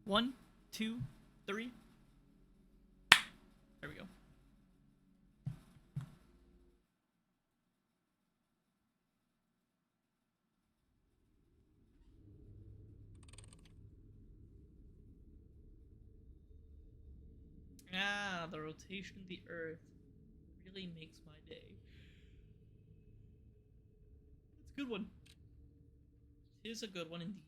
1, 2, 3. There we go. Ah, the rotation of the Earth really makes my day. It's a good one. It is a good one indeed.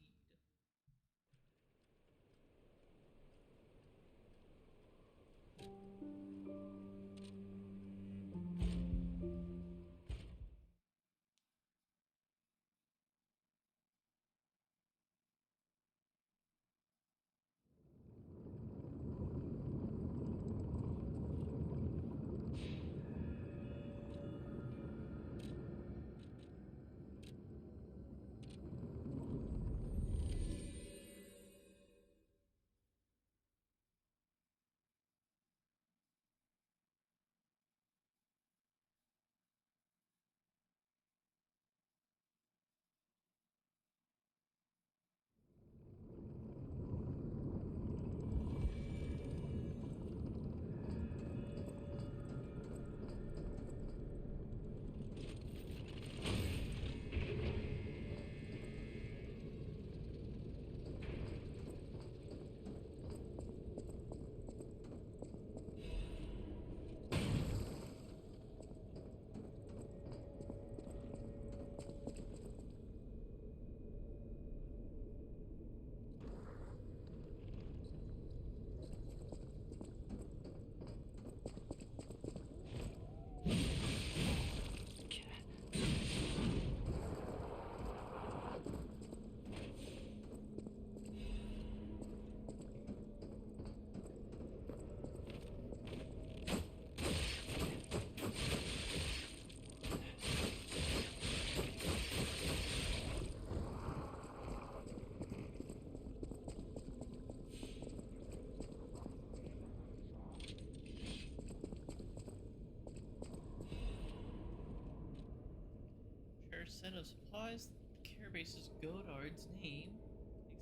Share a set of supplies. The care base's Godard's name.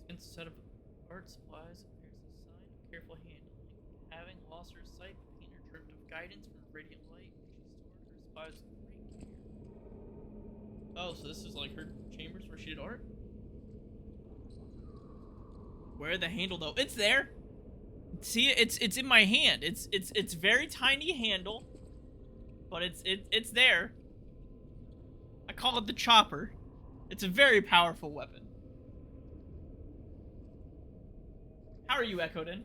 The expensive set of art supplies appears as a sign of careful handling. Having lost her sight, the painter dripped of guidance from radiant light. She stored her supplies with great care. Oh, so this is like her chambers where she did art? Where the handle though? It's there. See, it's in my hand. It's very tiny handle, but it's there. I call it the chopper. It's a very powerful weapon. How are you, Echoden?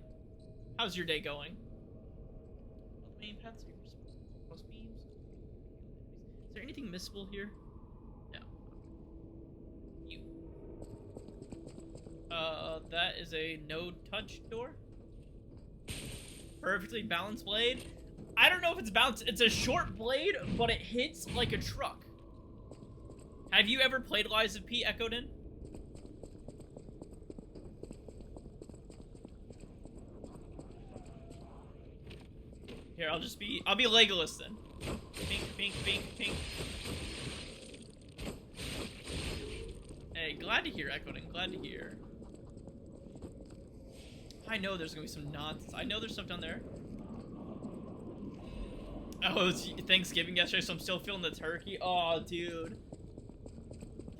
How's your day going? Main paths here. Cross beams. Is there anything missable here? No. You. That is a no-touch door. Perfectly balanced blade. I don't know if it's balanced. It's a short blade, but it hits like a truck. Have you ever played Lies of P, Echoden? Here, I'll be Legolas then. Pink, pink, pink, pink. Hey, glad to hear, Echoden, glad to hear. I know there's gonna be some nonsense. I know there's stuff down there. Oh, it was Thanksgiving yesterday, so I'm still feeling the turkey. Oh, dude.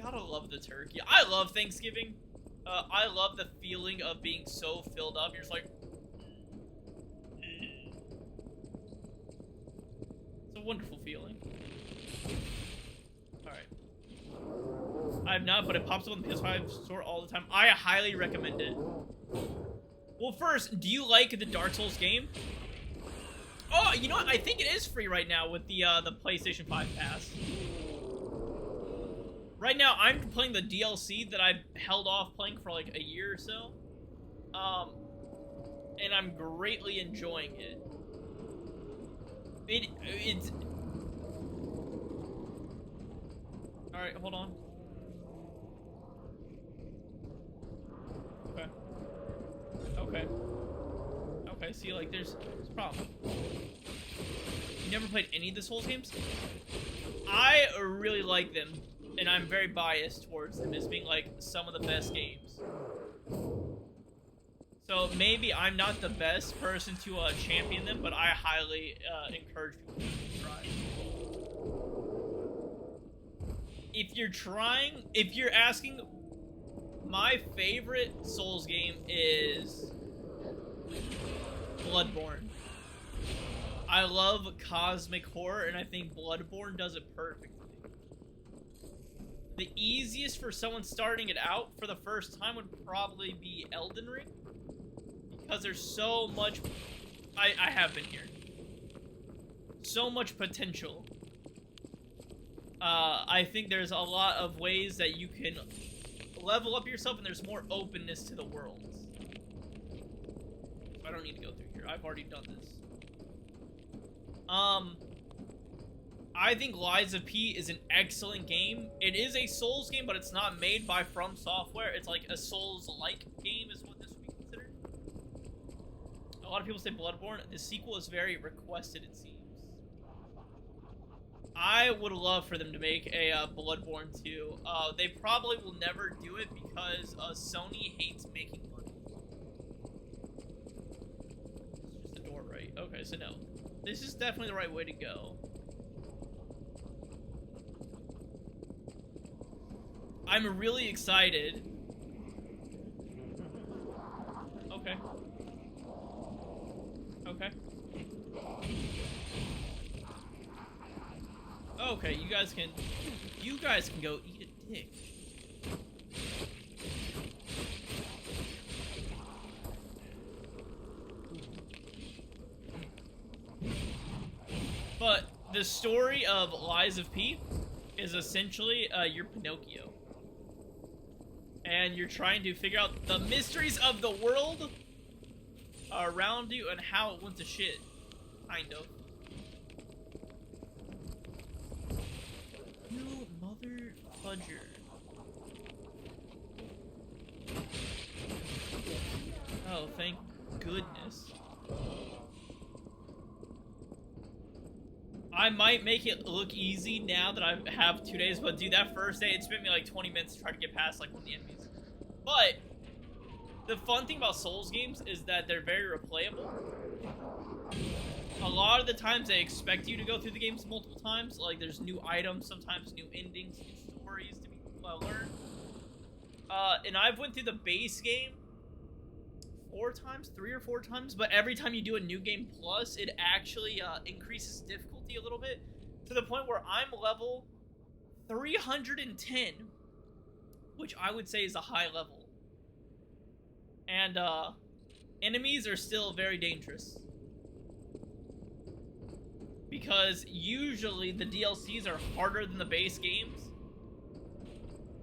Gotta love the turkey. I love Thanksgiving. I love the feeling of being so filled up. You're just like... It's a wonderful feeling. Alright. I have not, but it pops up on the PS5 store all the time. I highly recommend it. Well, first, do you like the Dark Souls game? Oh, you know what? I think it is free right now with the PlayStation 5 Pass. Right now, I'm playing the DLC that I held off playing for like a year or so. And I'm greatly enjoying it. It's... Alright, hold on. Okay. Okay. Okay, see, like, there's a problem. You never played any of the Souls games? I really like them. And I'm very biased towards them as being, like, some of the best games. So So maybe I'm not the best person to champion them, but I highly encourage people to try. If you're asking, my favorite Souls game is Bloodborne. I love cosmic horror, and I think Bloodborne does it perfectly. The easiest for someone starting it out for the first time would probably be Elden Ring. Because there's so much... I have been here. So much potential. I think there's a lot of ways that you can level up yourself, and there's more openness to the worlds. I don't need to go through here. I've already done this. I think Lies of P is an excellent game. It is a Souls game, but it's not made by From Software. It's like a Souls-like game is what this would be considered. A lot of people say Bloodborne. The sequel is very requested, it seems. I would love for them to make a Bloodborne 2. They probably will never do it because Sony hates making money. It's just a door, right? Okay, so no. This is definitely the right way to go. I'm really excited. Okay. Okay. Okay, you guys can go eat a dick. But the story of Lies of P is essentially you're Pinocchio. And you're trying to figure out the mysteries of the world around you and how it went to shit. Kind of. You mother fudger. Oh, thank goodness. I might make it look easy now that I have 2 days, but dude, that first day, it spent me like 20 minutes to try to get past like one of the enemies. But the fun thing about Souls games is that they're very replayable. A lot of the times they expect you to go through the games multiple times. Like there's new items, sometimes new endings, new stories to be learned. And I've went through the base game 3 or 4 times, but every time you do a new game plus, it actually increases difficulty a little bit to the point where I'm level 310, which I would say is a high level. And enemies are still very dangerous. Because usually the DLCs are harder than the base games.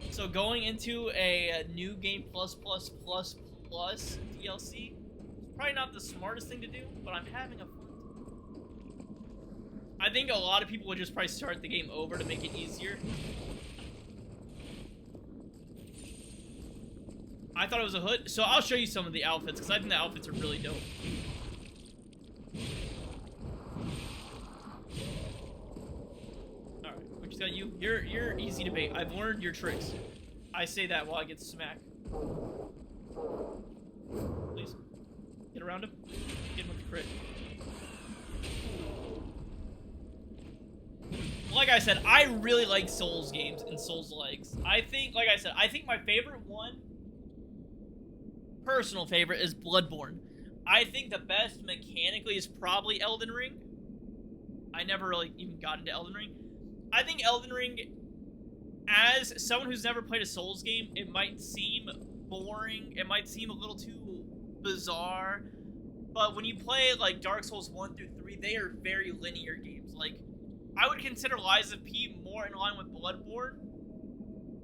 So going into a new game plus DLC is probably not the smartest thing to do, but I'm having a fun time. I think a lot of people would just probably start the game over to make it easier. I thought it was a hood, so I'll show you some of the outfits, because I think the outfits are really dope. Alright, what you got you? You're easy to bait. I've learned your tricks. I say that while I get smacked. Please. Get around him. Get him with the crit. Like I said, I really like Souls games and Souls-likes. I think, like I said, I think my favorite one, personal favorite, is Bloodborne. I think the best mechanically is probably Elden Ring. I never really even got into Elden Ring. I think Elden Ring, as someone who's never played a Souls game, it might seem boring. It might seem a little too bizarre. But when you play like Dark Souls 1 through 3, they are very linear games. Like, I would consider Lies of P more in line with Bloodborne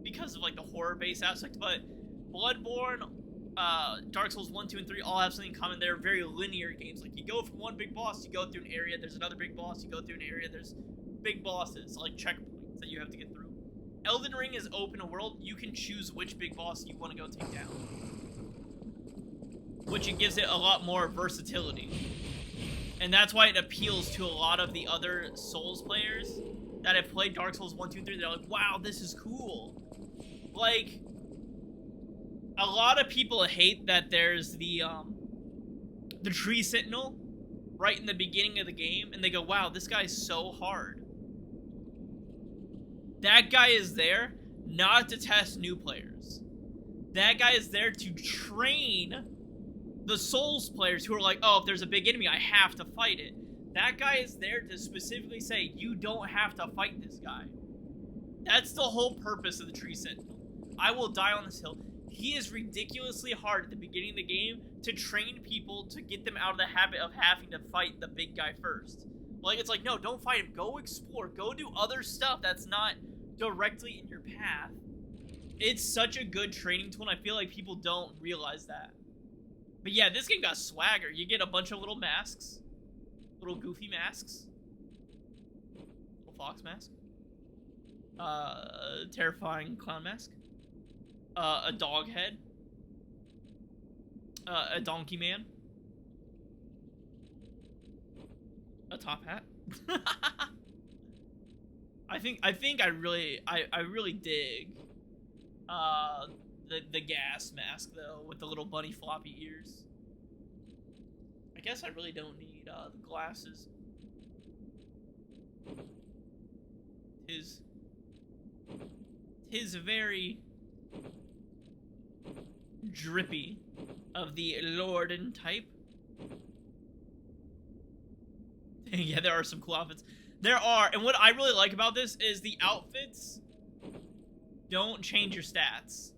because of like the horror-based aspect. But Bloodborne, Dark Souls 1, 2, and 3 all have something in common. They're very linear games. Like, you go from one big boss, you go through an area, there's another big boss, you go through an area, there's big bosses, like checkpoints that you have to get through. Elden Ring is open world. You can choose which big boss you want to go take down, which it gives it a lot more versatility. And that's why it appeals to a lot of the other Souls players that have played Dark Souls 1, 2, 3. They're like, wow, this is cool. Like, a lot of people hate that there's the tree sentinel right in the beginning of the game, and they go, wow, this guy's so hard. That guy is there not to test new players. That guy is there to train the Souls players who are like, oh, if there's a big enemy, I have to fight it. That guy is there to specifically say, you don't have to fight this guy. That's the whole purpose of the Tree Sentinel. I will die on this hill. He is ridiculously hard at the beginning of the game to train people to get them out of the habit of having to fight the big guy first. Like, it's like, no, don't fight him. Go explore. Go do other stuff that's not directly in your path. It's such a good training tool, and I feel like people don't realize that. But yeah, this game got swagger. You get a bunch of little masks. Little goofy masks. Little fox mask. Terrifying clown mask. A dog head. A donkey man. A top hat. I really dig the gas mask though, with the little bunny floppy ears. I guess I really don't need the glasses. Tis very drippy of the Lorden type. Yeah, there are some cool outfits. There are, and what I really like about this is the outfits don't change your stats.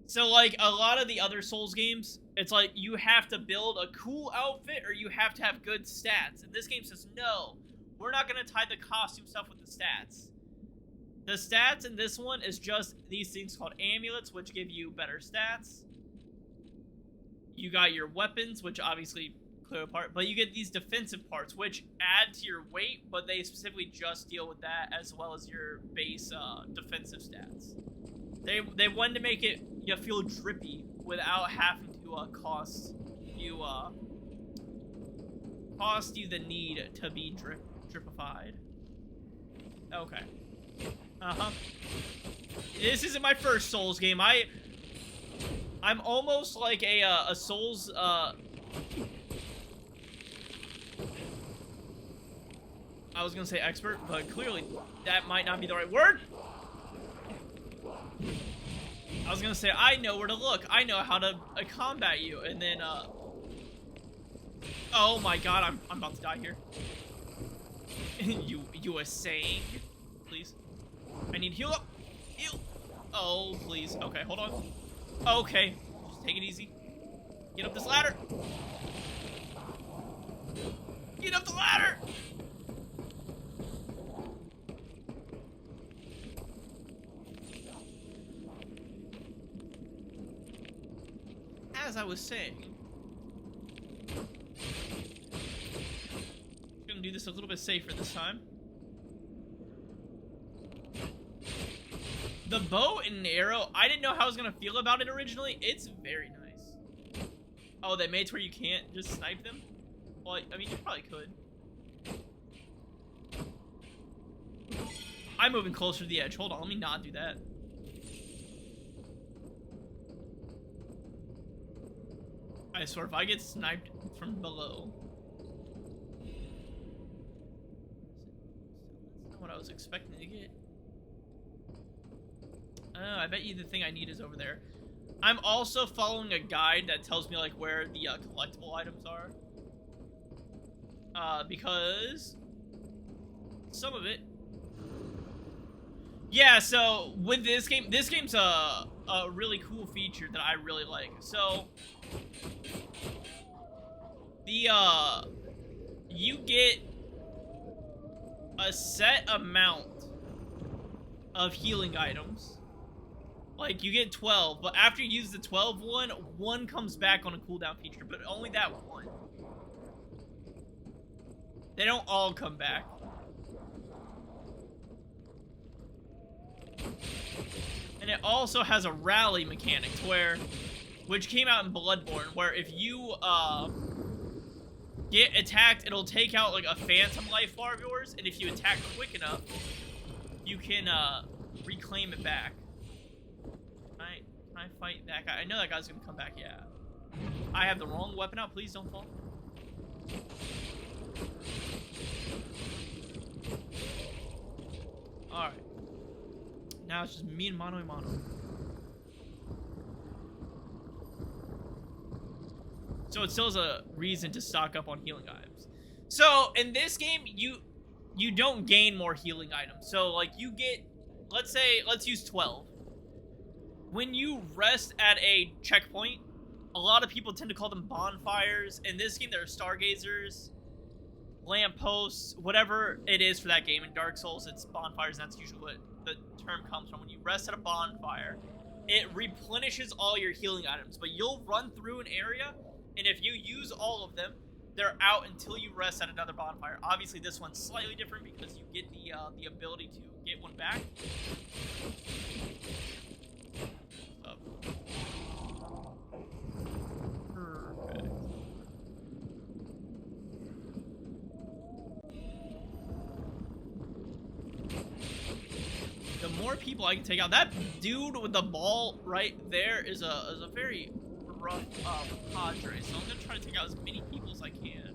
So, like, a lot of the other Souls games, it's like, you have to build a cool outfit or you have to have good stats. And this game says, no, we're not going to tie the costume stuff with the stats. The stats in this one is just these things called amulets, which give you better stats. You got your weapons, which obviously clear apart, but you get these defensive parts, which add to your weight, but they specifically just deal with that as well as your base defensive stats. They wanted to make it you feel drippy without having to cost you the need to be dripified. Okay. This isn't my first Souls game. I'm almost like a Souls I was gonna say expert, but clearly that might not be the right word. I was gonna say I know where to look. I know how to combat you, and then oh my god, I'm about to die here. you were saying, please. I need heal up. Heal. Oh please. Okay, hold on. Okay, just take it easy. Get up this ladder. Get up the ladder. As I was saying, I'm gonna do this a little bit safer this time. The bow and arrow, I didn't know how I was gonna feel about it originally. It's very nice. Oh, they made it to where you can't just snipe them? Well, I mean, you probably could. I'm moving closer to the edge. Hold on, let me not do that. I swear, if I get sniped from below... That's not what I was expecting to get. I bet you the thing I need is over there. I'm also following a guide that tells me, like, where the collectible items are. Because... some of it... Yeah, so, with this game's a really cool feature that I really like. So... you get a set amount of healing items. Like, you get 12, but after you use the 12 one comes back on a cooldown feature, but only that one. They don't all come back. And it also has a rally mechanic which came out in Bloodborne, where if you get attacked, it'll take out like a phantom life bar of yours, and if you attack quick enough, you can reclaim it back. Can I fight that guy? I know that guy's gonna come back, yeah. I have the wrong weapon out, please don't fall. Alright. Now it's just me and Mono a Mono. So it still is a reason to stock up on healing items. So in this game, you don't gain more healing items. So like you get, let's use 12. When you rest at a checkpoint, a lot of people tend to call them bonfires. In this game, there are stargazers, lampposts, whatever it is for that game. In Dark Souls, it's bonfires, and that's usually what the term comes from. When you rest at a bonfire, it replenishes all your healing items, but you'll run through an area, and if you use all of them, they're out until you rest at another bonfire. Obviously, this one's slightly different because you get the ability to get one back. Perfect. The more people I can take out, that dude with the ball right there is a very rough cadre, so I'm gonna try to take out as many people as I can.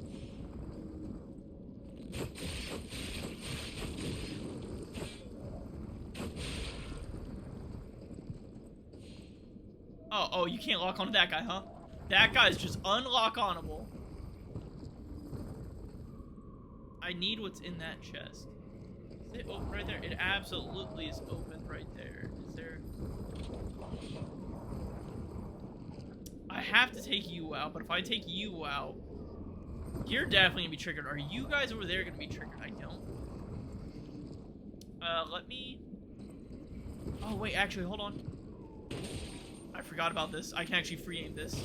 Oh, you can't lock onto that guy, huh? That guy's just unlock-onable. I need what's in that chest. Is it open right there? It absolutely is open right there. Is there... I have to take you out, but if I take you out, you're definitely gonna be triggered. Are you guys over there gonna be triggered? I don't. Let me... Oh, wait, actually, hold on. I forgot about this. I can actually free aim this.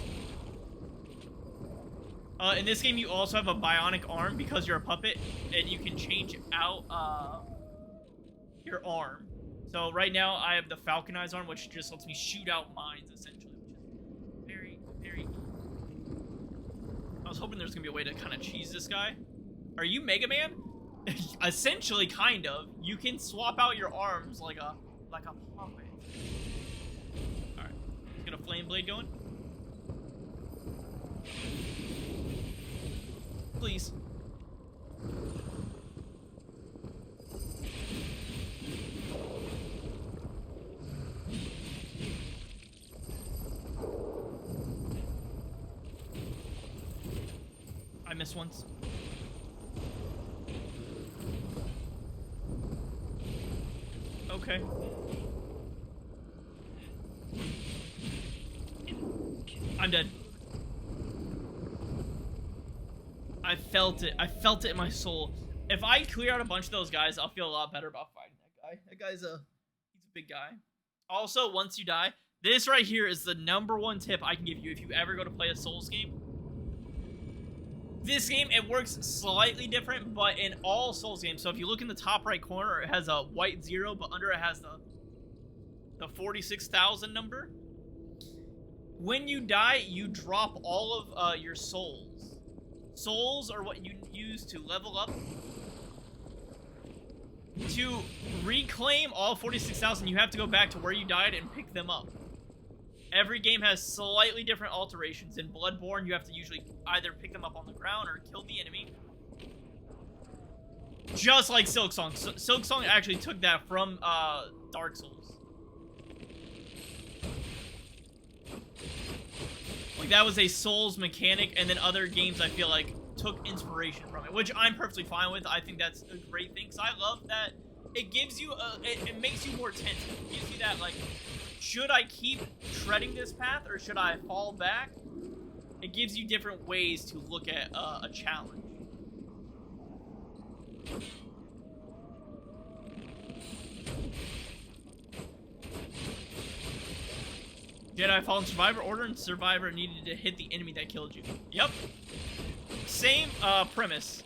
In this game, you also have a bionic arm because you're a puppet, and you can change out, your arm. So right now, I have the Falconized arm, which just lets me shoot out mines, essentially, which is very, very easy. I was hoping there's gonna be a way to kind of cheese this guy. Are you Mega Man? Essentially, kind of. You can swap out your arms like a puppet. Alright. Get a flame blade going. Please. I missed once. Okay. I'm dead. I felt it. I felt it in my soul. If I clear out a bunch of those guys, I'll feel a lot better about fighting that guy. That guy's he's a big guy. Also, once you die, this right here is the #1 tip I can give you if you ever go to play a Souls game. This game, it works slightly different, but in all Souls games, so if you look in the top right corner, it has a white 0, but under it has the 46,000 number. When you die, you drop all of your souls. Souls are what you use to level up. To reclaim all 46,000, you have to go back to where you died and pick them up. Every game has slightly different alterations. In Bloodborne, you have to usually either pick them up on the ground or kill the enemy. Just like Silksong. Silksong actually took that from Dark Souls. Like, that was a Souls mechanic, and then other games, I feel like, took inspiration from it, which I'm perfectly fine with. I think that's a great thing, because I love that it gives you, it makes you more tense. It gives you that, like, should I keep treading this path, or should I fall back? It gives you different ways to look at a challenge. Jedi Fallen Survivor. Order and Survivor needed to hit the enemy that killed you. Yep. Same premise.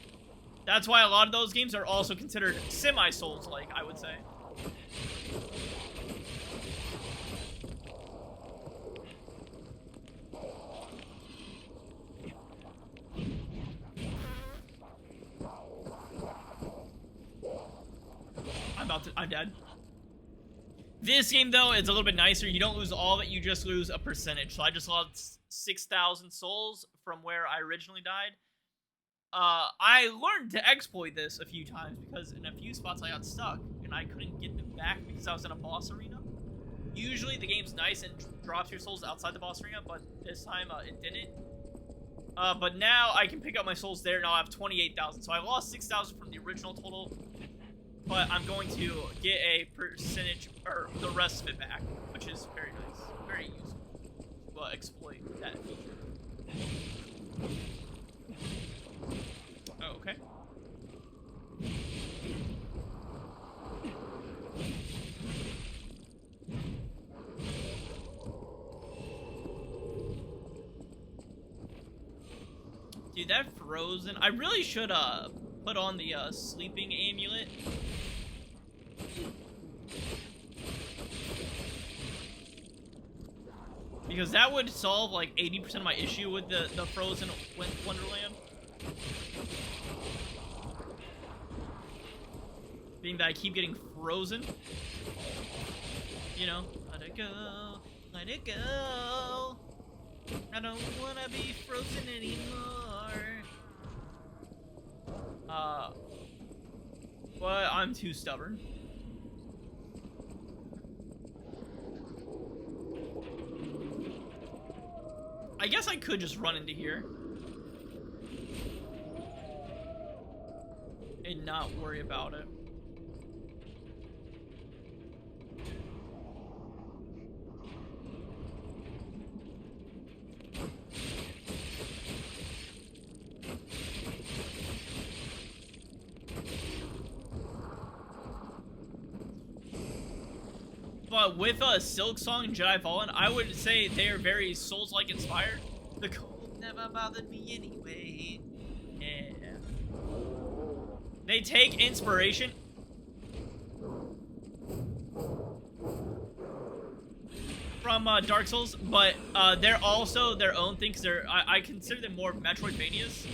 That's why a lot of those games are also considered semi-Souls-like, I would say. I'm dead. This game, though, is a little bit nicer. You don't lose all of it, you just lose a percentage. So I just lost 6,000 souls from where I originally died. I learned to exploit this a few times because in a few spots I got stuck and I couldn't get them back because I was in a boss arena. Usually the game's nice and drops your souls outside the boss arena, but this time it didn't. But now I can pick up my souls there and I'll have 28,000. So I lost 6,000 from the original total, but I'm going to get a percentage, or the rest of it back, which is very nice, very useful to exploit that feature. Oh, okay. Dude, that Frozen... I really should, put on the, sleeping amulet. Because that would solve, like, 80% of my issue with the Frozen Wonderland. Being that I keep getting frozen. You know, let it go, let it go. I don't wanna be frozen anymore. But I'm too stubborn. I guess I could just run into here and not worry about it. But with Silksong and Jedi Fallen, I would say they are very Souls-like inspired. The cold never bothered me anyway. Yeah. They take inspiration from Dark Souls, but they're also their own thing, because I consider them more Metroidvanias.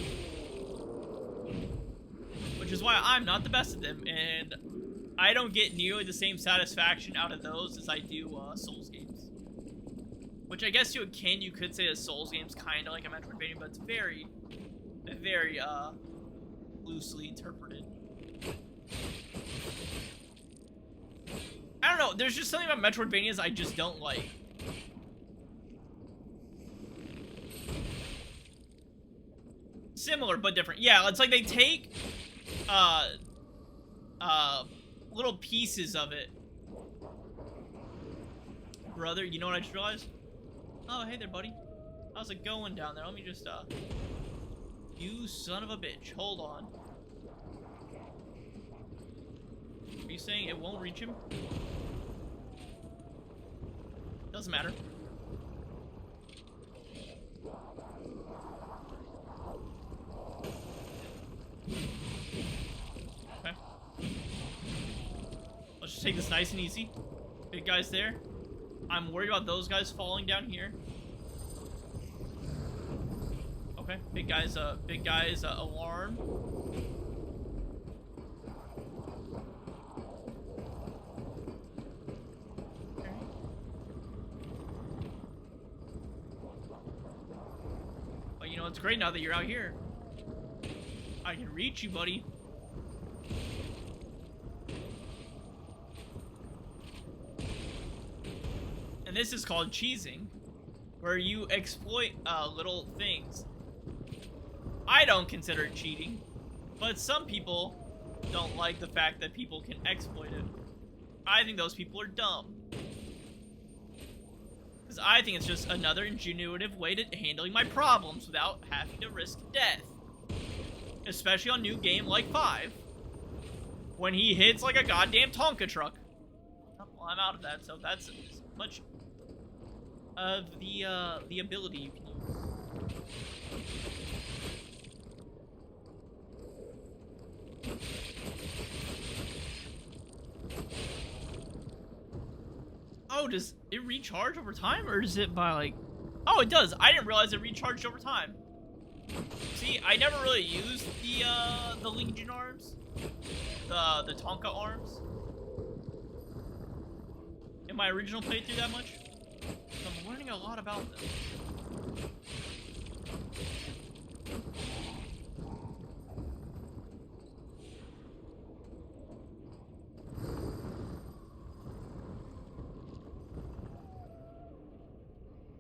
Which is why I'm not the best at them, and I don't get nearly the same satisfaction out of those as I do Souls games. Which I guess to a kin, you could say a Souls game's kind of like a Metroidvania, but it's very, very loosely interpreted. I don't know, there's just something about Metroidvanias I just don't like. Similar, but different. Yeah, it's like they take, little pieces of it. Brother, you know what I just realized? Oh, hey there, buddy. How's it going down there? Let me just, you son of a bitch. Hold on. Are you saying it won't reach him? Doesn't matter. Okay. Let's just take this nice and easy. Big guys there. I'm worried about those guys falling down here. Okay, big guy's alarm. Okay. But you know, it's great now that you're out here. I can reach you, buddy. And this is called cheesing, where you exploit little things. I don't consider it cheating, but some people don't like the fact that people can exploit it. I think those people are dumb. Because I think it's just another ingenuitive way to handling my problems without having to risk death. Especially on new game like 5. When he hits like a goddamn Tonka truck. Well, I'm out of that, so that's as much of the ability you can use. Oh, does it recharge over time, or is it by like... Oh, it does. I didn't realize it recharged over time. See, I never really used the Legion arms, the Tonka arms, in my original playthrough that much. So I'm learning a lot about them.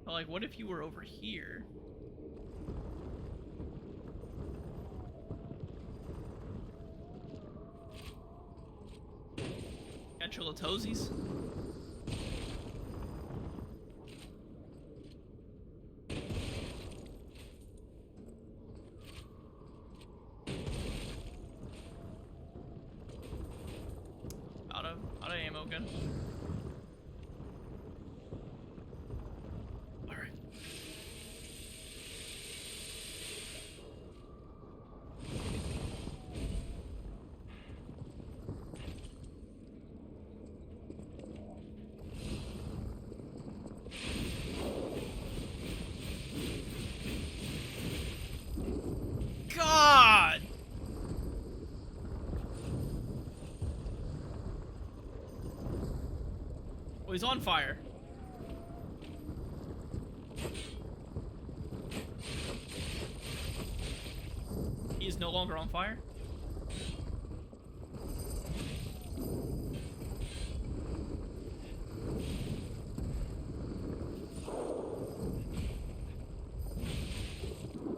But like, what if you were over here? Got your little toesies. Out of ammo gun. Alright. God! Oh, he's on fire. He is no longer on fire.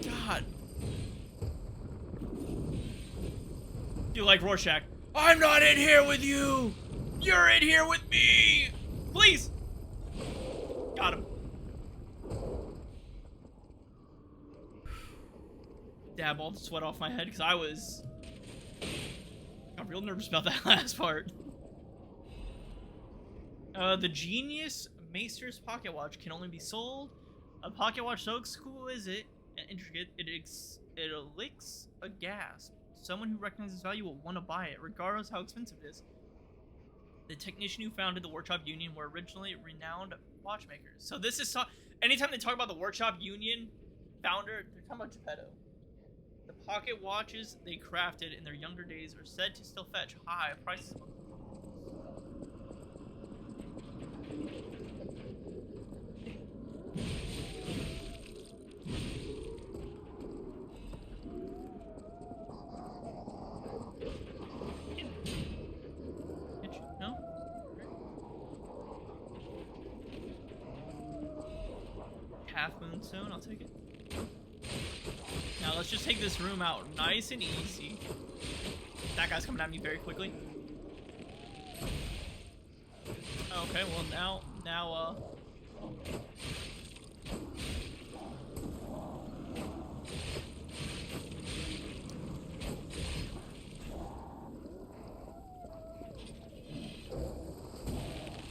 God. You like Rorschach? I'm not in here with you! You're in here with me! Please! Got him. Dab all the sweat off my head because I got real nervous about that last part. The Genius Maester's Pocket Watch can only be sold. A pocket watch so exquisite and intricate, it elicits a gasp. Someone who recognizes value will want to buy it, regardless how expensive it is. The technician who founded the Workshop Union were originally renowned watchmakers. So this is anytime they talk about the Workshop Union founder, they're talking about Geppetto. The pocket watches they crafted in their younger days are said to still fetch high prices. No? Half moonstone, I'll take it. Now let's just take this room out nice and easy. That guy's coming at me very quickly. Okay, well now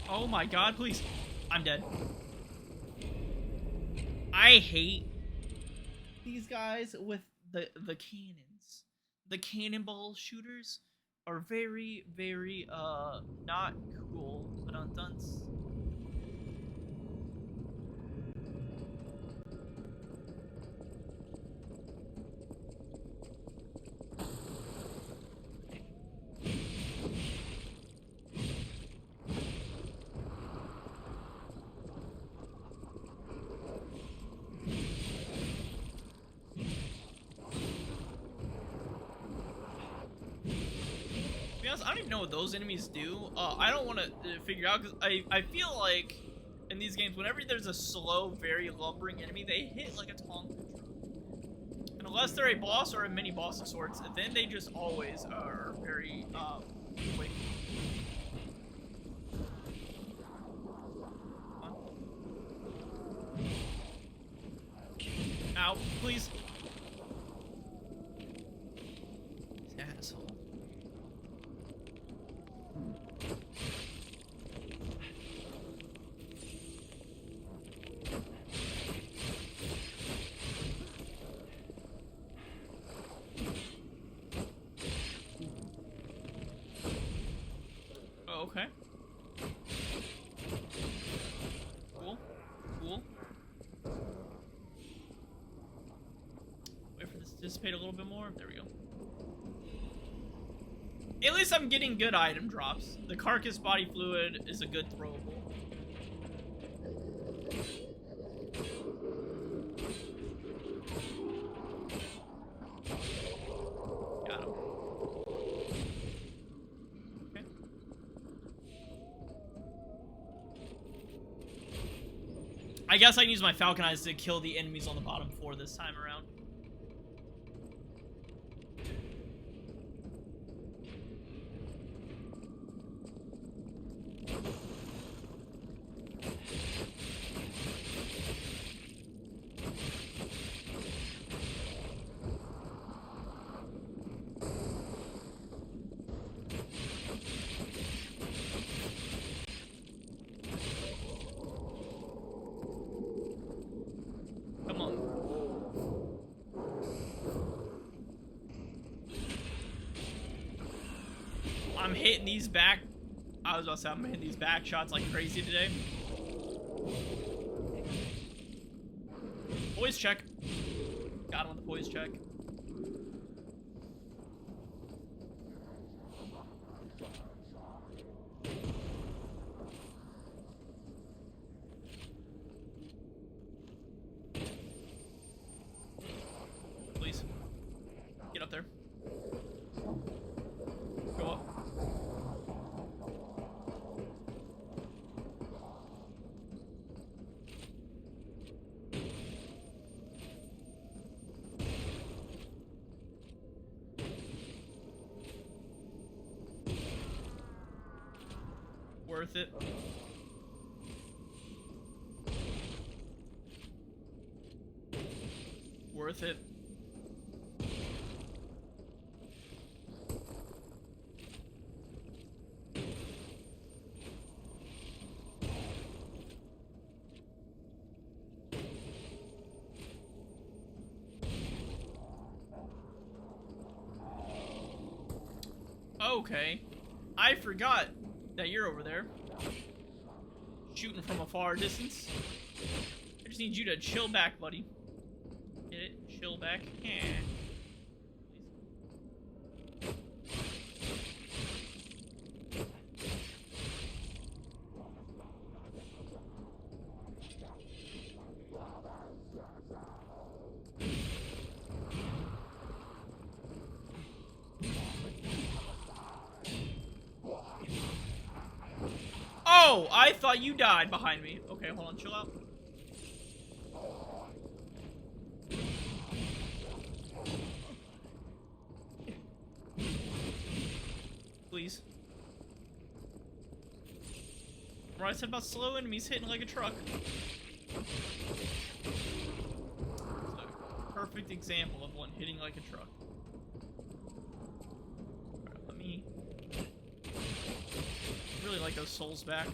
oh my god, please. I'm dead. I hate these guys with the cannons. The cannonball shooters are very, very not cool, but undunce. I don't even know what those enemies do. I don't want to figure out because I feel like in these games, whenever there's a slow, very lumbering enemy, they hit like a Tonka drum. And unless they're a boss or a mini boss of sorts, then they just always are very quick. Ow, please. Asshole. Oh, okay. Cool. Cool. Wait for this to dissipate a little bit more. There we go. At least I'm getting good item drops. The carcass body fluid is a good throwable. I guess I can use my Falcon Eyes to kill the enemies on the bottom floor this time around. Come on. I'm hitting these back. I was about to say I'm hitting these back shots like crazy today. Poise check. Got him with the poise check. Please. Get up there. Go up. Worth it. Worth it. Okay. I forgot that you're over there. Shooting from a far distance. I just need you to chill back, buddy. Get it? Chill back. Yeah. Oh, I thought you died behind me. Okay, hold on, chill out. Please. What I said about slow enemies hitting like a truck. It's a perfect example of one hitting like a truck. Alright, let me... really like those souls back.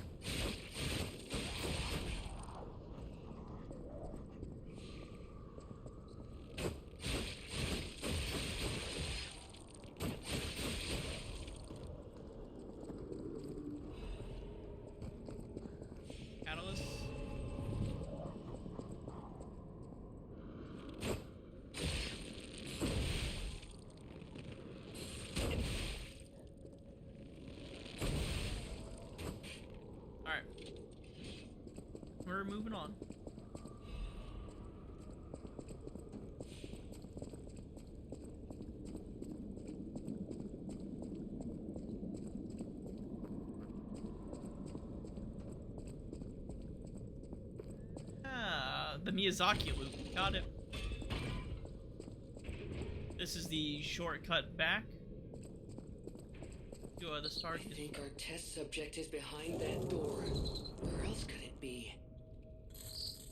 Catalyst. Alright. We're moving on. The Miyazaki loop. Got it. This is the shortcut back to the start. I think our test subject is behind that door. Where else could it be?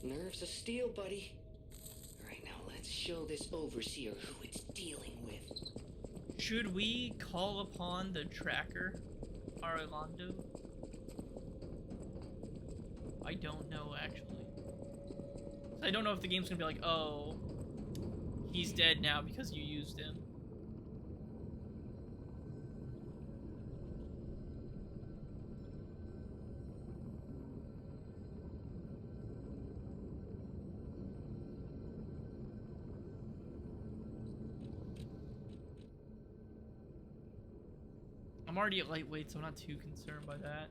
Nerves of steel, buddy. Alright, now let's show this overseer who it's dealing with. Should we call upon the tracker, Arlando? I don't know, actually. I don't know if the game's gonna be like, oh, he's dead now because you used him. I'm already at lightweight, so I'm not too concerned by that.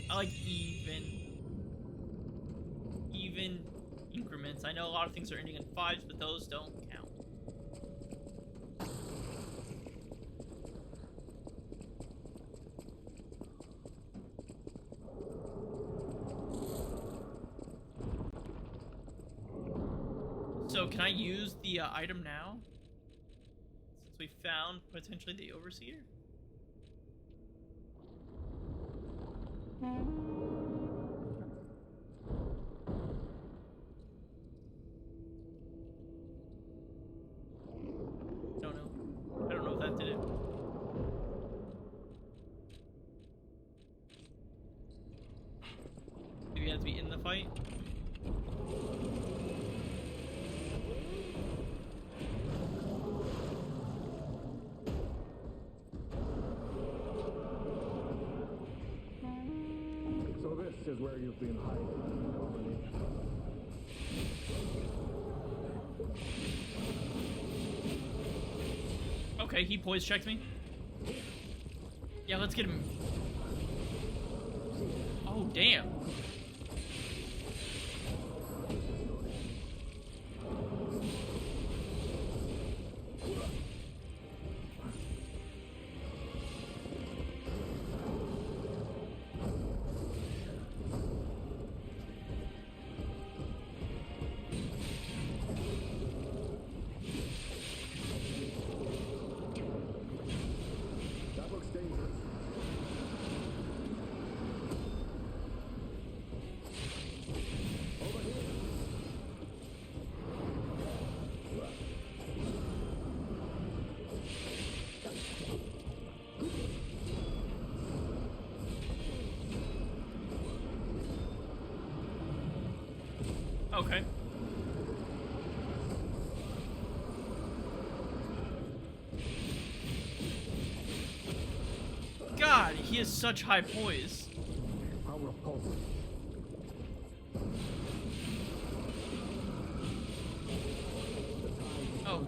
I like even increments. I know a lot of things are ending in 5s, but those don't count. So can I use the item now? Since we found potentially the Overseer? Don't know. I don't know if that did it. Maybe you have to be in the fight? So this is where you've been hiding, Dominic. Okay, he poise checked me. Yeah, let's get him. Oh, damn. That looks dangerous. Over here. Okay. God, he has such high poise. How repulsive. Oh.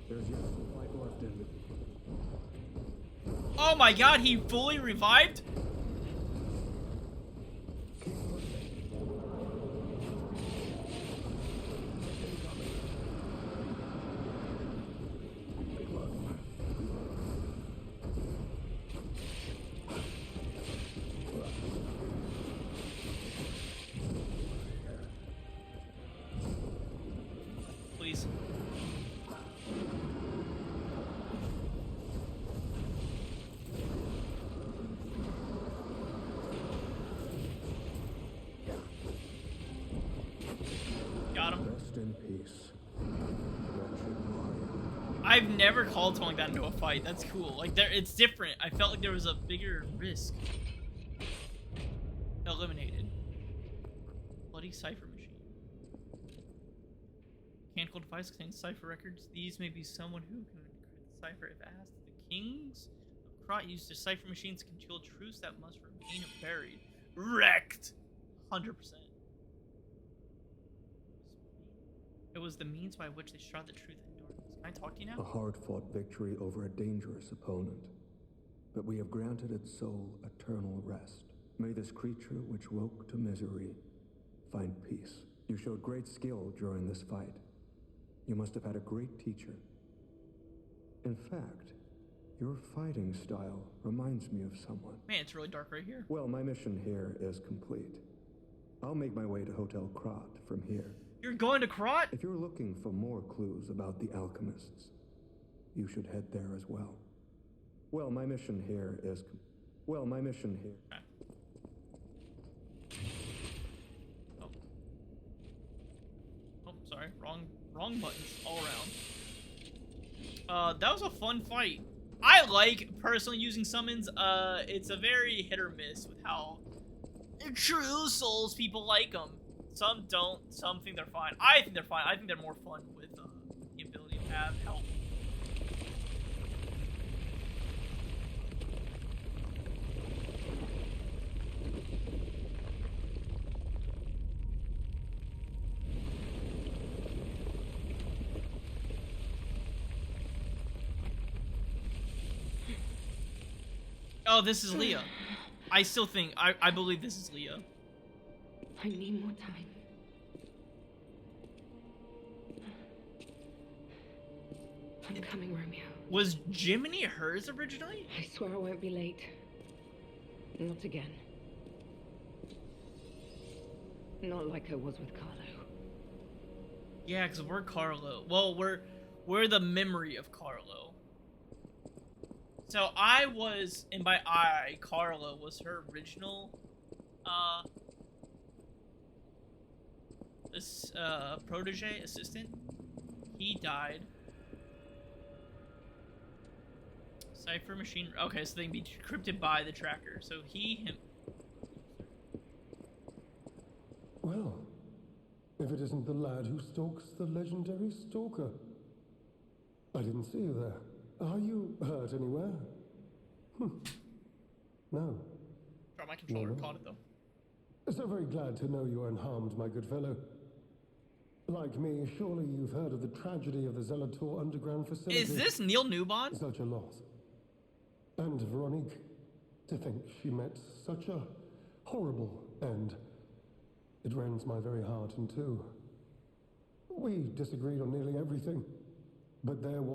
There's yet some light left in me. Oh my god, he fully revived? Please. Got him. Rest in peace. Wretched mind. I've never called something like that into a fight. That's cool. Like, it's different. I felt like there was a bigger risk. Eliminated. Bloody cipher machine. Mechanical device contains cipher records. These may be someone who can encrypt the cipher if asked. The kings of Krat used their cipher machines to conceal truths that must remain buried. Wrecked! 100%. It was the means by which they shroud the truth in darkness. Can I talk to you A now? hard-fought victory over a dangerous opponent. But we have granted its soul eternal rest. May this creature which woke to misery find peace. You showed great skill during this fight. You must have had a great teacher. In fact, your fighting style reminds me of someone. Man, it's really dark right here. Well, my mission here is complete. I'll make my way to Hotel Krat from here. You're going to Krat? If you're looking for more clues about the alchemists, you should head there as well. Well, my mission here is... Well, my mission here... Okay. wrong buttons all around. That was a fun fight. I like personally using summons. It's a very hit or miss with how true Souls people like them. Some don't. Some think they're fine. I think they're fine. I think they're more fun with the ability to have help. Oh, this is Leah. I still think, I believe this is Leah. I need more time. I'm coming, Romeo. Was Jiminy hers originally? I swear I won't be late. Not again. Not like I was with Carlo. Yeah, because we're Carlo. Well, we're the memory of Carlo. So I was, and by I, Carlo was her original, protege, assistant. He died. Cipher machine. Okay, so they can be decrypted by the tracker. So him. Well, if it isn't the lad who stalks the legendary stalker. I didn't see you there. Are you hurt anywhere? No. Sorry, my controller No. caught it though. So very glad to know you are unharmed, my good fellow. Like me, surely you've heard of the tragedy of the Zelator underground facility. Is this Neil Newbon? Such a loss. And Veronique, to think she met such a horrible end. It rends my very heart in two. We disagreed on nearly everything, but there was